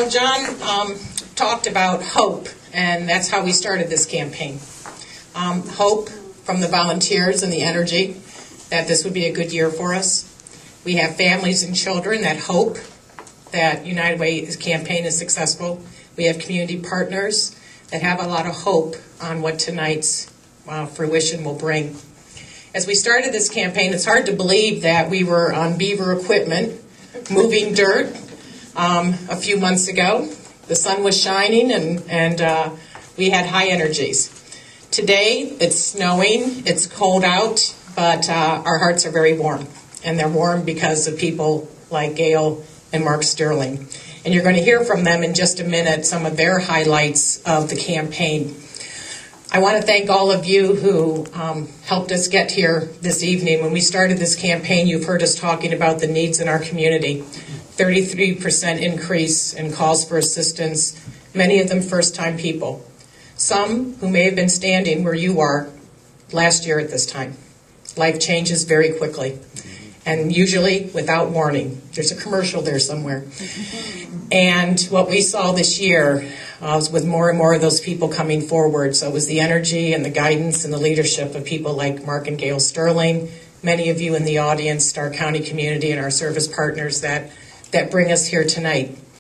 John talked about hope, and that's how we started this campaign. Hope from the volunteers and the energy that this would be a good year for us. We have families and children that hope that United Way campaign is successful. We have community partners that have a lot of hope on what tonight's fruition will bring. As we started this campaign, it's hard to believe that we were on Beaver equipment, moving dirt a few months ago. The sun was shining and we had high energies. Today, it's snowing, it's cold out, but our hearts are very warm. And they're warm because of people like Gail and Mark Sterling. And you're going to hear from them in just a minute some of their highlights of the campaign. I want to thank all of you who helped us get here this evening. When we started this campaign, you've heard us talking about the needs in our community. 33% increase in calls for assistance, many of them first-time people. Some who may have been standing where you are last year at this time. Life changes very quickly, and usually without warning. There's a commercial there somewhere. And what we saw this year was with more and more of those people coming forward. So it was the energy and the guidance and the leadership of people like Mark and Gail Sterling, many of you in the audience, our county community and our service partners that bring us here tonight.